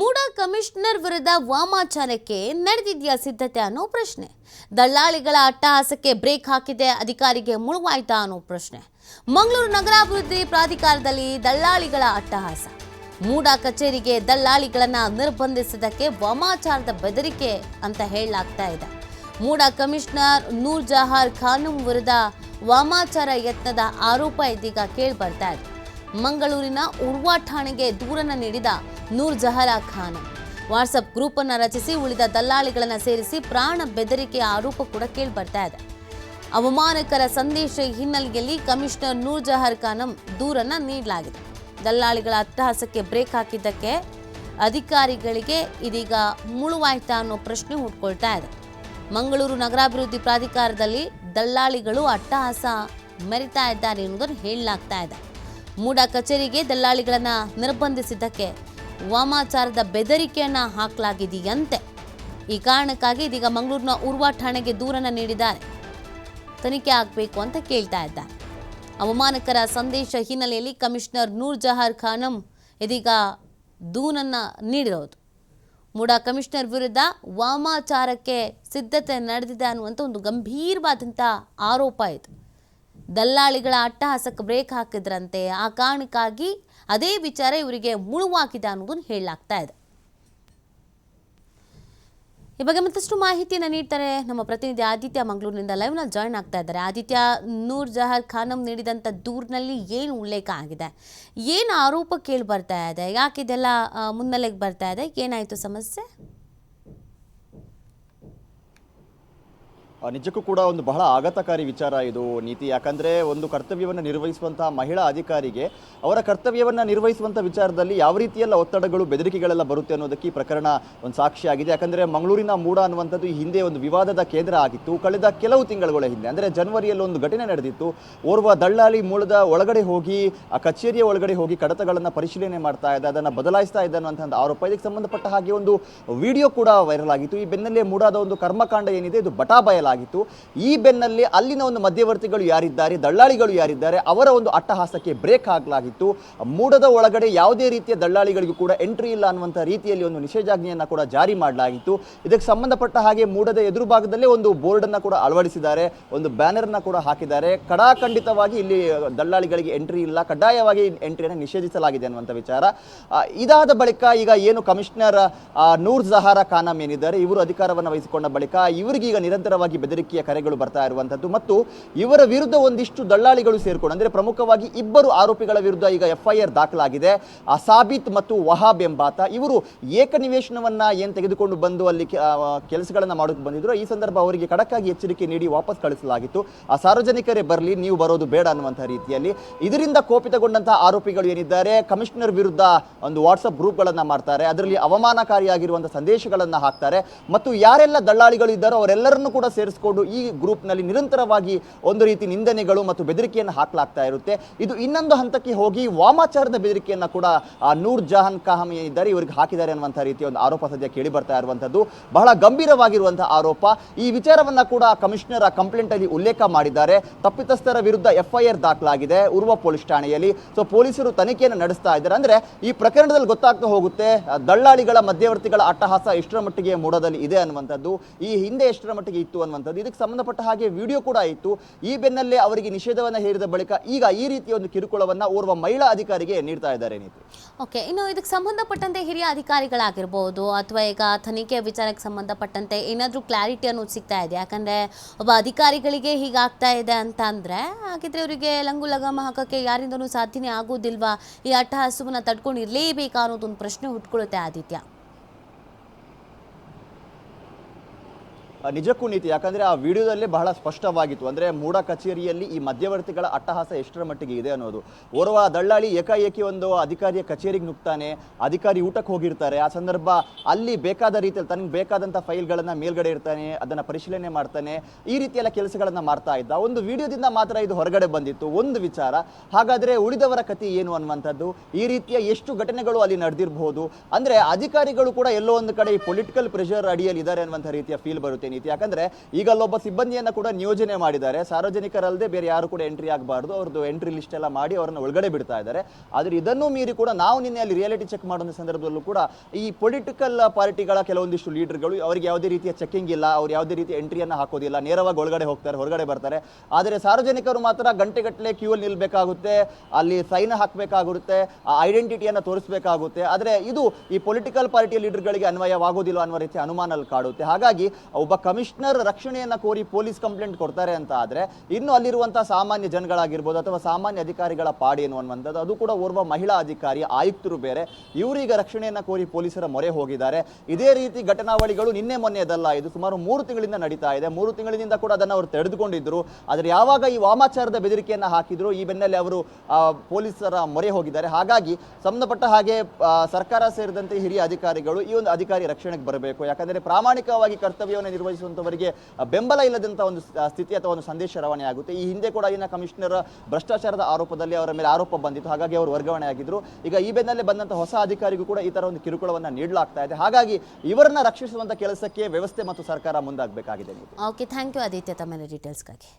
ಮೂಡ commissioner ವಿರುದ್ಧ ವಾಮಾಚಾರಕ್ಕೆ ನಡೆದಿದೆಯಾ ಸಿದ್ಧತೆ ಅನ್ನೋ ಪ್ರಶ್ನೆ. ದಳ್ಳಾಳಿಗಳ ಅಟ್ಟಹಾಸಕ್ಕೆ ಬ್ರೇಕ್ ಹಾಕಿದೆ ಅಧಿಕಾರಿಗೆ ಮುಳುವಾಯ್ತಾ ಅನ್ನೋ ಪ್ರಶ್ನೆ. ಮಂಗಳೂರು ನಗರಾಭಿವೃದ್ಧಿ ಪ್ರಾಧಿಕಾರದಲ್ಲಿ ದಳ್ಳಾಳಿಗಳ ಅಟ್ಟಹಾಸ. ಮೂಡ ಕಚೇರಿಗೆ ದಳ್ಳಾಳಿಗಳನ್ನ ನಿರ್ಬಂಧಿಸಿದ್ದಕ್ಕೆ ವಾಮಾಚಾರದ ಬೆದರಿಕೆ ಅಂತ ಹೇಳಲಾಗ್ತಾ ಇದೆ. ಮೂಡ ಕಮಿಷನರ್ ನೂರ್ ಜಹಾರ್ ಖಾನಂ ವಿರುದ್ಧ ವಾಮಾಚಾರ ಯತ್ನದ ಆರೋಪ ಇದೀಗ ಕೇಳಿ ಬರ್ತಾ ಇದೆ. ಮಂಗಳೂರಿನ ಉರ್ವಾ ಠಾಣೆಗೆ ದೂರನ್ನ ನೀಡಿದ ನೂರ್ ಜಹಾರ ಖಾನ್ ವಾಟ್ಸಪ್ ಗ್ರೂಪ್ ಅನ್ನು ರಚಿಸಿ ಉಳಿದ ದಲ್ಲಾಳಿಗಳನ್ನು ಸೇರಿಸಿ ಪ್ರಾಣ ಬೆದರಿಕೆ ಆರೋಪ ಕೂಡ ಕೇಳಿ ಬರ್ತಾ ಇದೆ. ಅವಮಾನಕರ ಸಂದೇಶ ಹಿನ್ನೆಲೆಯಲ್ಲಿ ಕಮಿಷನರ್ ನೂರ್ ಜಹಾರ್ ಖಾನ್ ದೂರನ್ನ ನೀಡಲಾಗಿದೆ. ದಲ್ಲಾಳಿಗಳ ಅಟ್ಟಹಾಸಕ್ಕೆ ಬ್ರೇಕ್ ಹಾಕಿದ್ದಕ್ಕೆ ಅಧಿಕಾರಿಗಳಿಗೆ ಇದೀಗ ಮುಳುವಾಯ್ತಾ ಅನ್ನೋ ಪ್ರಶ್ನೆ ಹುಟ್ಕೊಳ್ತಾ ಇದೆ. ಮಂಗಳೂರು ನಗರಾಭಿವೃದ್ಧಿ ಪ್ರಾಧಿಕಾರದಲ್ಲಿ ದಲ್ಲಾಳಿಗಳು ಅಟ್ಟಹಾಸ ಮೆರಿತಾ ಇದ್ದಾರೆ ಎನ್ನುವುದನ್ನು ಹೇಳಲಾಗ್ತಾ ಇದೆ. ಮೂಡ ಕಚೇರಿಗೆ ದಲ್ಲಾಳಿಗಳನ್ನ ನಿರ್ಬಂಧಿಸಿದ್ದಕ್ಕೆ ವಾಮಾಚಾರದ ಬೆದರಿಕೆಯನ್ನ ಹಾಕಲಾಗಿದೆಯಂತೆ. ಈ ಕಾರಣಕ್ಕಾಗಿ ಇದೀಗ ಮಂಗಳೂರಿನ ಉರ್ವಾ ಠಾಣೆಗೆ ದೂರನ್ನ ನೀಡಿದ್ದಾರೆ. ತನಿಖೆ ಆಗಬೇಕು ಅಂತ ಕೇಳ್ತಾ ಇದ್ದಾರೆ. ಅವಮಾನಕರ ಸಂದೇಶ ಹಿನ್ನೆಲೆಯಲ್ಲಿ ಕಮಿಷನರ್ ನೂರ್ ಜಹಾರ್ ಖಾನಂ ಇದೀಗ ದೂರನ್ನ ನೀಡಿರೋದು. ಮೂಡ ಕಮಿಷನರ್ ವಿರುದ್ಧ ವಾಮಾಚಾರಕ್ಕೆ ಸಿದ್ಧತೆ ನಡೆದಿದೆ ಅನ್ನುವಂಥ ಒಂದು ಗಂಭೀರವಾದಂಥ ಆರೋಪ ಇದೆ. ದಲ್ಲಾಳಿಗಳ ಅಟ್ಟಹಾಸಕ್ಕೆ ಬ್ರೇಕ್ ಹಾಕಿದ್ರಂತೆ. ಆ ಕಾರಣಕ್ಕಾಗಿ ಅದೇ ವಿಚಾರ ಇವರಿಗೆ ಮುಳುವಾಗಿದೆ ಅನ್ನೋದನ್ನು ಹೇಳಲಾಗ್ತಾ ಇದೆ. ಈ ಬಗ್ಗೆ ಮತ್ತಷ್ಟು ಮಾಹಿತಿಯನ್ನು ನೀಡ್ತಾರೆ ನಮ್ಮ ಪ್ರತಿನಿಧಿ ಆದಿತ್ಯ ಮಂಗಳೂರಿನಿಂದ ಲೈವ್ನಲ್ಲಿ ಜಾಯ್ನ್ ಆಗ್ತಾ ಇದ್ದಾರೆ. ಆದಿತ್ಯ, ನೂರ್ ಜಹಾರ್ ಖಾನಂ ನೀಡಿದಂಥ ದೂರಿನಲ್ಲಿ ಏನು ಉಲ್ಲೇಖ ಆಗಿದೆ, ಏನು ಆರೋಪ ಕೇಳಿ ಬರ್ತಾ ಇದೆ, ಯಾಕೆ ಇದೆಲ್ಲ ಮುನ್ನೆಲೆಗೆ ಬರ್ತಾ ಇದೆ, ಏನಾಯಿತು ಸಮಸ್ಯೆ? ನಿಜಕ್ಕೂ ಕೂಡ ಒಂದು ಬಹಳ ಆಘಾತಕಾರಿ ವಿಚಾರ ಇದು ನೀತಿ. ಯಾಕಂದರೆ ಒಂದು ಕರ್ತವ್ಯವನ್ನು ನಿರ್ವಹಿಸುವಂತಹ ಮಹಿಳಾ ಅಧಿಕಾರಿಗೆ ಅವರ ಕರ್ತವ್ಯವನ್ನು ನಿರ್ವಹಿಸುವಂಥ ವಿಚಾರದಲ್ಲಿ ಯಾವ ರೀತಿಯೆಲ್ಲ ಒತ್ತಡಗಳು ಬೆದರಿಕೆಗಳೆಲ್ಲ ಬರುತ್ತೆ ಅನ್ನೋದಕ್ಕೆ ಈ ಪ್ರಕರಣ ಒಂದು ಸಾಕ್ಷಿಯಾಗಿದೆ. ಯಾಕಂದರೆ ಮಂಗಳೂರಿನ ಮೂಡ ಅನ್ನುವಂಥದ್ದು ಈ ಹಿಂದೆ ಒಂದು ವಿವಾದದ ಕೇಂದ್ರ ಆಗಿತ್ತು. ಕಳೆದ ಕೆಲವು ತಿಂಗಳುಗಳ ಹಿಂದೆ ಅಂದರೆ ಜನವರಿಯಲ್ಲಿ ಒಂದು ಘಟನೆ ನಡೆದಿತ್ತು. ಓರ್ವ ದಳ್ಳಾಳಿ ಮೂಲದ ಒಳಗಡೆ ಹೋಗಿ ಆ ಕಚೇರಿಯ ಒಳಗಡೆ ಹೋಗಿ ಕಡತಗಳನ್ನು ಪರಿಶೀಲನೆ ಮಾಡ್ತಾ ಇದ್ದ, ಅದನ್ನು ಬದಲಾಯಿಸ್ತಾ ಇದ್ದ ಅನ್ನುವಂಥ ಆರೋಪ. ಇದಕ್ಕೆ ಸಂಬಂಧಪಟ್ಟ ಹಾಗೆ ಒಂದು ವಿಡಿಯೋ ಕೂಡ ವೈರಲ್ ಆಗಿತ್ತು. ಈ ಬೆನ್ನಲ್ಲೇ ಮೂಡಾದ ಒಂದು ಕರ್ಮಕಾಂಡ ಏನಿದೆ ಇದು ಬಟಾಬಯಲಾಗಿತ್ತು. ಈ ಬೆನ್ನಲ್ಲಿ ಅಲ್ಲಿನ ಒಂದು ಮಧ್ಯವರ್ತಿಗಳು ಯಾರಿದ್ದಾರೆ, ದಳ್ಳಾಳಿಗಳು ಯಾರಿದ್ದಾರೆ, ಅವರ ಒಂದು ಅಟ್ಟಹಾಸಕ್ಕೆ ಬ್ರೇಕ್ ಹಾಕಲಾಗಿತ್ತು. ಮೂಡದ ಒಳಗಡೆ ಯಾವುದೇ ರೀತಿಯ ದಳ್ಳಾಳಿಗಳಿಗೂ ಕೂಡ ಎಂಟ್ರಿ ಇಲ್ಲ ಅನ್ನುವಂಥ ರೀತಿಯಲ್ಲಿ ಒಂದು ನಿಷೇಧಾಜ್ಞೆಯನ್ನು ಕೂಡ ಜಾರಿ ಮಾಡಲಾಗಿತ್ತು. ಇದಕ್ಕೆ ಸಂಬಂಧಪಟ್ಟ ಹಾಗೆ ಮೂಡದ ಎದುರು ಭಾಗದಲ್ಲೇ ಒಂದು ಬೋರ್ಡನ್ನು ಕೂಡ ಅಳವಡಿಸಿದ್ದಾರೆ, ಒಂದು ಬ್ಯಾನರ್ನ ಕೂಡ ಹಾಕಿದ್ದಾರೆ. ಕಡಾಖಂಡಿತವಾಗಿ ಇಲ್ಲಿ ದಳ್ಳಾಳಿಗಳಿಗೆ ಎಂಟ್ರಿ ಇಲ್ಲ, ಕಡ್ಡಾಯವಾಗಿ ಎಂಟ್ರಿಯನ್ನು ನಿಷೇಧಿಸಲಾಗಿದೆ ಅನ್ನುವಂಥ ವಿಚಾರ. ಇದಾದ ಬಳಿಕ ಈಗ ಏನು ಕಮಿಷನರ್ ನೂರ್ ಜಹಾರ ಖಾನಂ ಏನಿದ್ದಾರೆ ಇವರು ಅಧಿಕಾರವನ್ನು ವಹಿಸಿಕೊಂಡ ಬಳಿಕ ಇವರಿಗೀಗ ನಿರಂತರವಾಗಿ ಬೆದರಿಕೆಯ ಕರೆಗಳು ಬರ್ತಾ ಇರುವಂಥದ್ದು ಮತ್ತು ಇವರ ವಿರುದ್ಧ ಒಂದಿಷ್ಟು ದಳ್ಳಾಳಿಗಳು ಸೇರ್ಕೊಂಡು ಅಂದರೆ ಪ್ರಮುಖವಾಗಿ ಇಬ್ಬರು ಆರೋಪಿಗಳ ವಿರುದ್ಧ ಈಗ FIR ದಾಖಲಾಗಿದೆ. ಸಾಬಿತ್ ಮತ್ತು ವಹಾಬ್ ಎಂಬಾತ ಇವರು ಏಕನಿವೇಶನವನ್ನ ಏನು ತೆಗೆದುಕೊಂಡು ಬಂದು ಅಲ್ಲಿ ಕೆಲಸಗಳನ್ನು ಮಾಡೋಕೆ ಬಂದಿದ್ರು. ಈ ಸಂದರ್ಭ ಅವರಿಗೆ ಖಡಕ್ಕಾಗಿ ಎಚ್ಚರಿಕೆ ನೀಡಿ ವಾಪಸ್ ಕಳಿಸಲಾಗಿತ್ತು. ಆ ಸಾರ್ವಜನಿಕರೇ ಬರಲಿ, ನೀವು ಬರೋದು ಬೇಡ ಅನ್ನುವಂಥ ರೀತಿಯಲ್ಲಿ. ಇದರಿಂದ ಕೋಪಿತಗೊಂಡಂತಹ ಆರೋಪಿಗಳು ಏನಿದ್ದಾರೆ ಕಮಿಷನರ್ ವಿರುದ್ಧ ಒಂದು ವಾಟ್ಸಪ್ ಗ್ರೂಪ್ಗಳನ್ನು ಮಾಡ್ತಾರೆ, ಅದರಲ್ಲಿ ಅವಮಾನಕಾರಿಯಾಗಿರುವಂಥ ಸಂದೇಶಗಳನ್ನು ಹಾಕ್ತಾರೆ ಮತ್ತು ಯಾರೆಲ್ಲ ದಳ್ಳಾಳಿಗಳು ಇದ್ದಾರೋ ಅವರೆಲ್ಲರನ್ನೂ ಕೂಡ ಸೇರಿಸಿಕೊಂಡು ಈ ಗ್ರೂಪ್ನಲ್ಲಿ ನಿರಂತರವಾಗಿ ಒಂದು ರೀತಿ ನಿಂದನೆಗಳು ಮತ್ತು ಬೆದರಿಕೆಯನ್ನು ಹಾಕಲಾಗ್ತಾ ಇರುತ್ತೆ. ಇದು ಇನ್ನೊಂದು ಹಂತಕ್ಕೆ ಹೋಗಿ ವಾಮಾಚಾರದ ಬೆದರಿಕೆಯನ್ನು ಕೂಡ ನೂರ್ ಜಹಾನ್ ಖಾನಂ ಏನಿದ್ದಾರೆ ಇವರಿಗೆ ಹಾಕಿದ್ದಾರೆ ಅನ್ನುವಂಥ ರೀತಿಯ ಒಂದು ಆರೋಪ ಸದ್ಯ ಕೇಳಿ ಬರ್ತಾ ಇರುವಂಥದ್ದು. ಬಹಳ ಗಂಭೀರವಾಗಿರುವಂತಹ ಆರೋಪ. ಈ ವಿಚಾರವನ್ನ ಕೂಡ ಕಮಿಷನರ್ ಕಂಪ್ಲೇಂಟ್ ಅಲ್ಲಿ ಉಲ್ಲೇಖ ಮಾಡಿದ್ದಾರೆ. ತಪ್ಪಿತಸ್ಥರ ವಿರುದ್ಧ FIR ದಾಖಲಾಗಿದೆ ಉರ್ವ ಪೊಲೀಸ್ ಠಾಣೆಯಲ್ಲಿ. ಸೊ ಪೊಲೀಸರು ತನಿಖೆಯನ್ನು ನಡೆಸ್ತಾ ಇದ್ದಾರೆ. ಅಂದ್ರೆ ಈ ಪ್ರಕರಣದಲ್ಲಿ ಗೊತ್ತಾಗ್ತಾ ಹೋಗುತ್ತೆ ದಳ್ಳಾಳಿಗಳ ಮಧ್ಯವರ್ತಿಗಳ ಅಟ್ಟಹಾಸ ಎಷ್ಟರ ಮಟ್ಟಿಗೆ ಮೂಡದಲ್ಲಿ ಇದೆ ಅನ್ನುವಂಥದ್ದು, ಈ ಹಿಂದೆ ಎಷ್ಟರ ಮಟ್ಟಿಗೆ ಇತ್ತು ಅನ್ನುವಂಥದ್ದು. ಇದಕ್ಕೆ ಸಂಬಂಧಪಟ್ಟ ಹಾಗೆ ವಿಡಿಯೋ ಕೂಡ ಇತ್ತು. ಈ ಬೆನ್ನಲ್ಲೇ ಅವರಿಗೆ ನಿಷೇಧವನ್ನು ಹೇರಿದ ಬಳಿಕ ಈಗ ಈ ರೀತಿಯ ಒಂದು ಕಿರುಕುಳವನ್ನ ಓರ್ವ ಮಹಿಳಾ ಅಧಿಕಾರಿಗೆ ನೀಡ್ತಾ ಇದ್ದಾರೆ ನೀತಿ. ಓಕೆ, ಇನ್ನು ಇದಕ್ಕೆ ಸಂಬಂಧಪಟ್ಟಂತೆ ಹಿರಿಯ ಅಧಿಕಾರಿಗಳಾಗಿರ್ಬೋದು ಅಥವಾ ಈಗ ತನಿಖೆ ವಿಚಾರಕ್ಕೆ ಸಂಬಂಧಪಟ್ಟಂತೆ ಏನಾದರೂ ಕ್ಲಾರಿಟಿ ಅನ್ನೋದು ಸಿಗ್ತಾ ಇದೆ? ಯಾಕಂದರೆ ಒಬ್ಬ ಅಧಿಕಾರಿಗಳಿಗೆ ಹೀಗಾಗ್ತಾ ಇದೆ ಅಂತ ಅಂದರೆ ಹಾಗಿದ್ರೆ ಅವರಿಗೆ ಲಂಗು ಲಗಾಮ ಹಾಕೋಕ್ಕೆ ಯಾರಿಂದನೂ ಸಾಧ್ಯನೇ ಆಗೋದಿಲ್ವಾ? ಈ ಅಟ್ಟಹಾಸವನ್ನು ತಡ್ಕೊಂಡು ಇರಲೇಬೇಕಾ ಅನ್ನೋದೊಂದು ಪ್ರಶ್ನೆ ಹುಟ್ಕೊಳ್ಳುತ್ತೆ ಆದಿತ್ಯ. ನಿಜಕ್ಕೂ ನೀತಿ. ಯಾಕಂದರೆ ಆ ವಿಡಿಯೋದಲ್ಲೇ ಬಹಳ ಸ್ಪಷ್ಟವಾಗಿತ್ತು. ಅಂದರೆ ಮೂಡ ಕಚೇರಿಯಲ್ಲಿ ಈ ಮಧ್ಯವರ್ತಿಗಳ ಅಟ್ಟಹಾಸ ಎಷ್ಟರ ಮಟ್ಟಿಗೆ ಇದೆ ಅನ್ನೋದು. ಓರ್ವ ದಳ್ಳಾಳಿ ಏಕಾಏಕಿ ಒಂದು ಅಧಿಕಾರಿಯ ಕಚೇರಿಗೆ ನುಗ್ತಾನೆ, ಅಧಿಕಾರಿ ಊಟಕ್ಕೆ ಹೋಗಿರ್ತಾರೆ. ಆ ಸಂದರ್ಭ ಅಲ್ಲಿ ಬೇಕಾದ ರೀತಿಯಲ್ಲಿ ತನಗೆ ಬೇಕಾದಂಥ ಫೈಲ್ಗಳನ್ನು ಮೇಲ್ಗಡೆ ಇರ್ತಾನೆ, ಅದನ್ನು ಪರಿಶೀಲನೆ ಮಾಡ್ತಾನೆ, ಈ ರೀತಿಯೆಲ್ಲ ಕೆಲಸಗಳನ್ನು ಮಾಡ್ತಾ ಇದ್ದ. ಒಂದು ವಿಡಿಯೋದಿಂದ ಮಾತ್ರ ಇದು ಹೊರಗಡೆ ಬಂದಿತ್ತು ಒಂದು ವಿಚಾರ. ಹಾಗಾದರೆ ಉಳಿದವರ ಕಥೆ ಏನು ಅನ್ನುವಂಥದ್ದು, ಈ ರೀತಿಯ ಎಷ್ಟು ಘಟನೆಗಳು ಅಲ್ಲಿ ನಡೆದಿರಬಹುದು. ಅಂದರೆ ಅಧಿಕಾರಿಗಳು ಕೂಡ ಎಲ್ಲೋ ಒಂದು ಕಡೆ ಈ ಪೊಲಿಟಿಕಲ್ ಪ್ರೆಷರ್ ಅಡಿಯಲ್ಲಿ ಇದ್ದಾರೆ ಅನ್ನುವಂಥ ರೀತಿಯ ಫೀಲ್ ಬರುತ್ತೆ. ನೀತಿ. ಯಾಕಂದ್ರೆ ಈಗ ಅಲ್ಲೊಬ್ಬ ಸಿಬ್ಬಂದಿಯನ್ನ ಕೂಡ ನಿಯೋಜನೆ ಮಾಡಿದ್ದಾರೆ, ಸಾರ್ವಜನಿಕರಲ್ಲದೆ ಬೇರೆ ಯಾರು ಕೂಡ ಎಂಟ್ರಿ ಆಗಬಾರ್ದು, ಅವ್ರದ್ದು ಎಂಟ್ರಿ ಲಿಸ್ಟ್ ಎಲ್ಲ ಮಾಡಿ ಅವರನ್ನು ಒಳಗಡೆ ಬಿಡ್ತಾ ಇದ್ದಾರೆ. ಆದ್ರೆ ಇದನ್ನು ಮೀರಿ ಕೂಡ ನಾವು ನಿನ್ನೆ ಅಲ್ಲಿ ರಿಯಾಲಿಟಿ ಚೆಕ್ ಮಾಡುವ ಸಂದರ್ಭದಲ್ಲೂ ಕೂಡ ಈ ಪೊಲಿಟಿಕಲ್ ಪಾರ್ಟಿಗಳ ಕೆಲವೊಂದಿಷ್ಟು ಲೀಡರ್ಗಳು ಅವರಿಗೆ ಯಾವುದೇ ರೀತಿಯ ಚೆಕಿಂಗ್ ಇಲ್ಲ, ಅವ್ರು ಯಾವುದೇ ರೀತಿಯ ಎಂಟ್ರಿಯನ್ನ ಹಾಕೋದಿಲ್ಲ, ನೇರವಾಗಿ ಒಳಗಡೆ ಹೋಗ್ತಾರೆ, ಹೊರಗಡೆ ಬರ್ತಾರೆ. ಆದರೆ ಸಾರ್ವಜನಿಕರು ಮಾತ್ರ ಗಂಟೆಗಟ್ಟಲೆ ಕ್ಯೂ ಅಲ್ಲಿ ನಿಲ್ಬೇಕಾಗುತ್ತೆ, ಅಲ್ಲಿ ಸೈನ್ ಹಾಕಬೇಕಾಗುತ್ತೆ, ಆ ಐಡೆಂಟಿಟಿಯನ್ನು ತೋರಿಸಬೇಕಾಗುತ್ತೆ. ಆದರೆ ಇದು ಈ ಪೊಲಿಟಿಕಲ್ ಪಾರ್ಟಿಯ ಲೀಡರ್ಗಳಿಗೆ ಅನ್ವಯವಾಗೋದಿಲ್ಲ ಅನ್ನುವ ರೀತಿಯ ಅನುಮಾನ ಅಲ್ಲಿ ಕಾಡುತ್ತೆ. ಹಾಗಾಗಿ ಒಬ್ಬ ಕಮಿಷನರ್ ರಕ್ಷಣೆಯನ್ನ ಕೋರಿ ಪೊಲೀಸ್ ಕಂಪ್ಲೇಂಟ್ ಕೊಡ್ತಾರೆ ಅಂತ ಆದ್ರೆ ಇನ್ನು ಅಲ್ಲಿರುವಂತಹ ಸಾಮಾನ್ಯ ಜನಗಳಾಗಿರ್ಬೋದು ಅಥವಾ ಸಾಮಾನ್ಯ ಅಧಿಕಾರಿಗಳ ಪಾಡೇನು ಅನ್ನುವಂಥದ್ದು, ಅದು ಕೂಡ ಓರ್ವ ಮಹಿಳಾ ಅಧಿಕಾರಿ, ಆಯುಕ್ತರು ಬೇರೆ, ಇವರೀಗ ರಕ್ಷಣೆಯನ್ನ ಕೋರಿ ಪೊಲೀಸರ ಮೊರೆ ಹೋಗಿದ್ದಾರೆ. ಇದೇ ರೀತಿ ಘಟನಾವಳಿಗಳು ನಿನ್ನೆ ಮೊನ್ನೆದಲ್ಲ, ಇದು ಸುಮಾರು 3 ತಿಂಗಳಿಂದ ನಡೀತಾ ಇದೆ. 3 ತಿಂಗಳಿನಿಂದ ಕೂಡ ಅದನ್ನು ಅವರು ತಡೆದುಕೊಂಡಿದ್ರು. ಆದರೆ ಯಾವಾಗ ಈ ವಾಮಾಚಾರದ ಬೆದರಿಕೆಯನ್ನ ಹಾಕಿದ್ರು, ಈ ಬೆನ್ನಲ್ಲೇ ಅವರು ಪೊಲೀಸರ ಮೊರೆ ಹೋಗಿದ್ದಾರೆ. ಹಾಗಾಗಿ ಸಂಬಂಧಪಟ್ಟ ಹಾಗೆ ಸರ್ಕಾರ ಸೇರಿದಂತೆ ಹಿರಿಯ ಅಧಿಕಾರಿಗಳು ಈ ಒಂದು ಅಧಿಕಾರಿ ರಕ್ಷಣೆಗೆ ಬರಬೇಕು. ಯಾಕಂದ್ರೆ ಪ್ರಾಮಾಣಿಕವಾಗಿ ಕರ್ತವ್ಯವನ್ನು ನಿರ್ವಹಿಸುವಂತವರಿಗೆ ಬೆಂಬಲ ಇಲ್ಲದಂತ ಒಂದು ಸ್ಥಿತಿ ಅಥವಾ ಒಂದು ಸಂದೇಶ ರವಾನೆ ಆಗುತ್ತೆ. ಈ ಹಿಂದೆ ಕೂಡ ಇಲ್ಲಿನ ಕಮಿಷನರ್ ಭ್ರಷ್ಟಾಚಾರದ ಆರೋಪದಲ್ಲಿ ಅವರ ಮೇಲೆ ಆರೋಪ ಬಂದಿತ್ತು, ಹಾಗಾಗಿ ಅವರು ವರ್ಗಾವಣೆ ಆಗಿದ್ರು. ಈಗ ಈ ಬೆನ್ನಲ್ಲೇ ಬಂದಂತಹ ಹೊಸ ಅಧಿಕಾರಿಗೂ ಕೂಡ ಈ ತರ ಒಂದು ಕಿರುಕುಳವನ್ನ ನೀಡಲಾಗ್ತಾ ಇದೆ. ಹಾಗಾಗಿ ಇವರನ್ನ ರಕ್ಷಿಸುವಂತ ಕೆಲಸಕ್ಕೆ ವ್ಯವಸ್ಥೆ ಮತ್ತು ಸರ್ಕಾರ ಮುಂದಾಗಬೇಕಾಗಿದೆ. ಓಕೆ, ಥ್ಯಾಂಕ್ ಯು ಆದಿತ್ಯ ತಮ್ಮ ಡೀಟೇಲ್ಸ್ಗಾಗಿ.